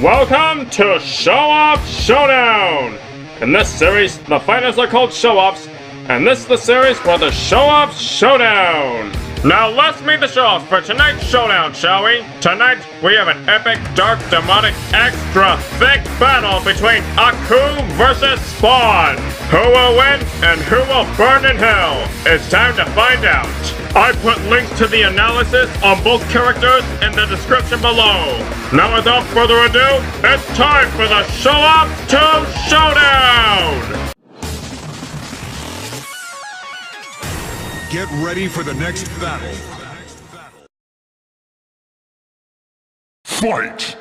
Welcome to Showoff Showdown! In this series, the fighters are called Showoffs, and this is the series for the Showoff Showdown! Now let's meet the Showoffs for tonight's showdown, shall we? Tonight, we have an epic, dark, demonic, extra thick battle between Aku versus Spawn! Who will win, and who will burn in hell? It's time to find out! I put links to the analysis on both characters in the description below. Now without further ado, it's time for the Showoff 2 Showdown! Get ready for the next battle. Fight!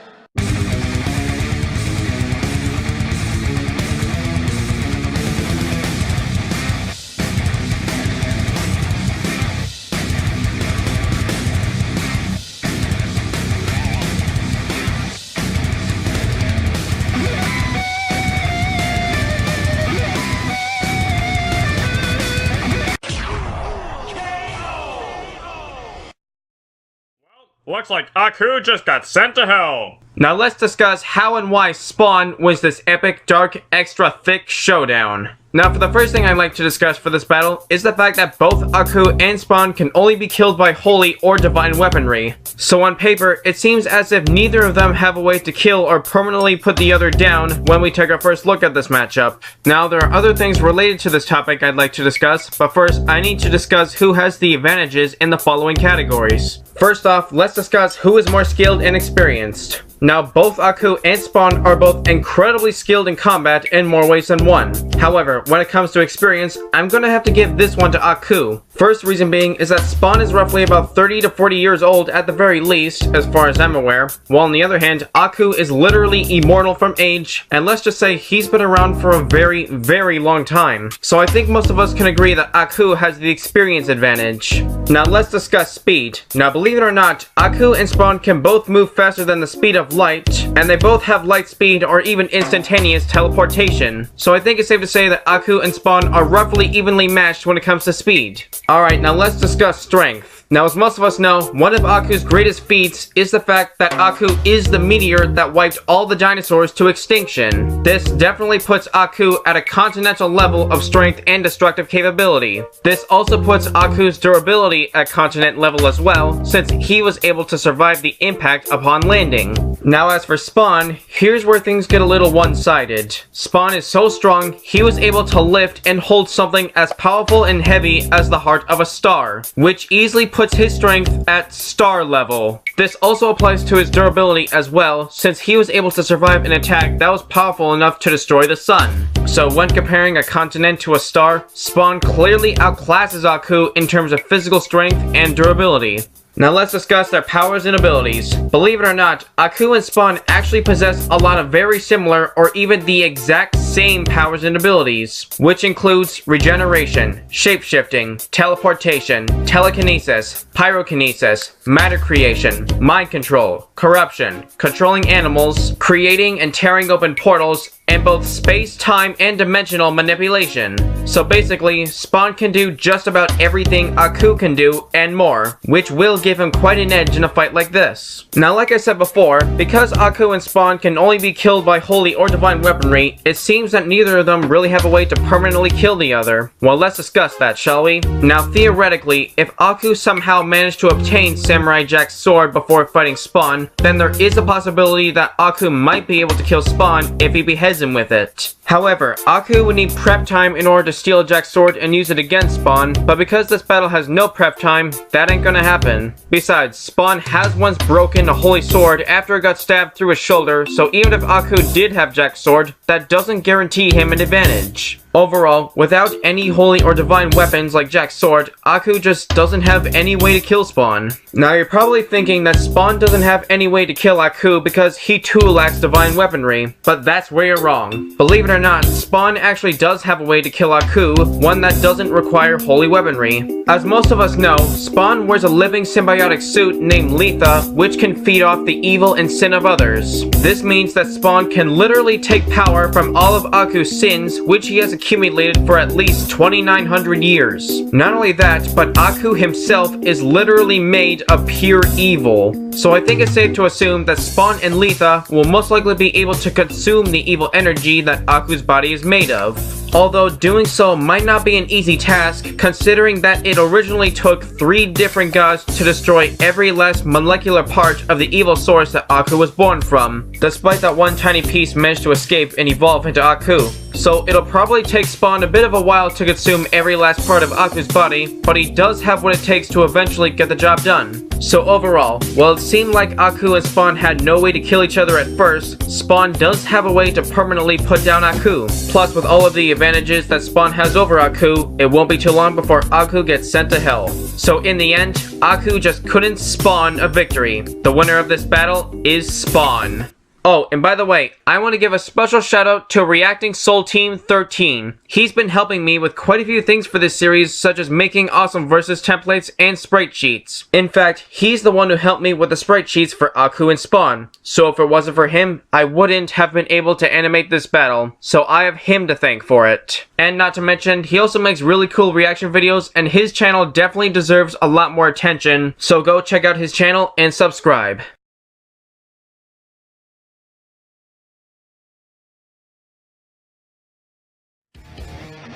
Looks like Aku just got sent to hell. Now let's discuss how and why Spawn was this epic, dark, extra thick showdown. Now for the first thing I'd like to discuss for this battle is the fact that both Aku and Spawn can only be killed by holy or divine weaponry. So on paper, it seems as if neither of them have a way to kill or permanently put the other down when we take our first look at this matchup. Now there are other things related to this topic I'd like to discuss, but first I need to discuss who has the advantages in the following categories. First off, let's discuss who is more skilled and experienced. Now, both Aku and Spawn are both incredibly skilled in combat in more ways than one. However, when it comes to experience, I'm gonna have to give this one to Aku. First reason being is that Spawn is roughly about 30 to 40 years old at the very least, as far as I'm aware, while on the other hand, Aku is literally immortal from age, and let's just say he's been around for a very, very long time. So I think most of us can agree that Aku has the experience advantage. Now let's discuss speed. Now believe it or not, Aku and Spawn can both move faster than the speed of light, and they both have light speed or even instantaneous teleportation. So I think it's safe to say that Aku and Spawn are roughly evenly matched when it comes to speed. Alright, now let's discuss strength. Now, as most of us know, one of Aku's greatest feats is the fact that Aku is the meteor that wiped all the dinosaurs to extinction. This definitely puts Aku at a continental level of strength and destructive capability. This also puts Aku's durability at continent level as well, since he was able to survive the impact upon landing. Now as for Spawn, here's where things get a little one-sided. Spawn is so strong, he was able to lift and hold something as powerful and heavy as the heart of a star, which easily puts his strength at star level. This also applies to his durability as well, since he was able to survive an attack that was powerful enough to destroy the sun. So when comparing a continent to a star, Spawn clearly outclasses Aku in terms of physical strength and durability. Now let's discuss their powers and abilities. Believe it or not, Aku and Spawn actually possess a lot of very similar or even the exact same powers and abilities, which includes regeneration, shapeshifting, teleportation, telekinesis, pyrokinesis, matter creation, mind control, corruption, controlling animals, creating and tearing open portals, and both space, time, and dimensional manipulation. So basically, Spawn can do just about everything Aku can do and more, which will give him quite an edge in a fight like this. Now like I said before, because Aku and Spawn can only be killed by holy or divine weaponry, it seems that neither of them really have a way to permanently kill the other. Well, let's discuss that, shall we? Now theoretically, if Aku somehow managed to obtain Samurai Jack's sword before fighting Spawn, then there is a possibility that Aku might be able to kill Spawn if he beheads him with it. However, Aku would need prep time in order to steal Jack's sword and use it against Spawn, but because this battle has no prep time, that ain't gonna happen. Besides, Spawn has once broken a holy sword after it got stabbed through his shoulder, so even if Aku did have Jack's sword, that doesn't guarantee him an advantage. Overall, without any holy or divine weapons like Jack's sword, Aku just doesn't have any way to kill Spawn. Now you're probably thinking that Spawn doesn't have any way to kill Aku because he too lacks divine weaponry, but that's where you're wrong. Believe it or not, Spawn actually does have a way to kill Aku, one that doesn't require holy weaponry. As most of us know, Spawn wears a living symbiotic suit named Letha, which can feed off the evil and sin of others. This means that Spawn can literally take power from all of Aku's sins, which he has accumulated for at least 2,900 years. Not only that, but Aku himself is literally made of pure evil. so I think it's safe to assume that Spawn and Letha will most likely be able to consume the evil energy that Aku's body is made of. Although doing so might not be an easy task, considering that it originally took 3 different gods to destroy every last molecular part of the evil source that Aku was born from, despite that one tiny piece managed to escape and evolve into Aku. So it'll probably take Spawn a bit of a while to consume every last part of Aku's body, but he does have what it takes to eventually get the job done. So overall, while it seemed like Aku and Spawn had no way to kill each other at first, Spawn does have a way to permanently put down Aku. Plus, with all of the advantages that Spawn has over Aku, it won't be too long before Aku gets sent to hell. So in the end, Aku just couldn't spawn a victory. The winner of this battle is Spawn. Oh, and by the way, I want to give a special shout out to Reacting Soul Team 13. He's been helping me with quite a few things for this series, such as making awesome versus templates and sprite sheets. In fact, he's the one who helped me with the sprite sheets for Aku and Spawn. So if it wasn't for him, I wouldn't have been able to animate this battle. So I have him to thank for it. And not to mention, he also makes really cool reaction videos, and his channel definitely deserves a lot more attention. So go check out his channel and subscribe.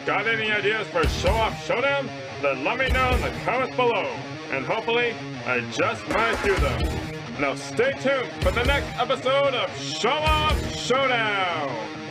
Got any ideas for Showoff Showdown? Then let me know in the comments below, and hopefully, I just might do them. Now stay tuned for the next episode of Showoff Showdown!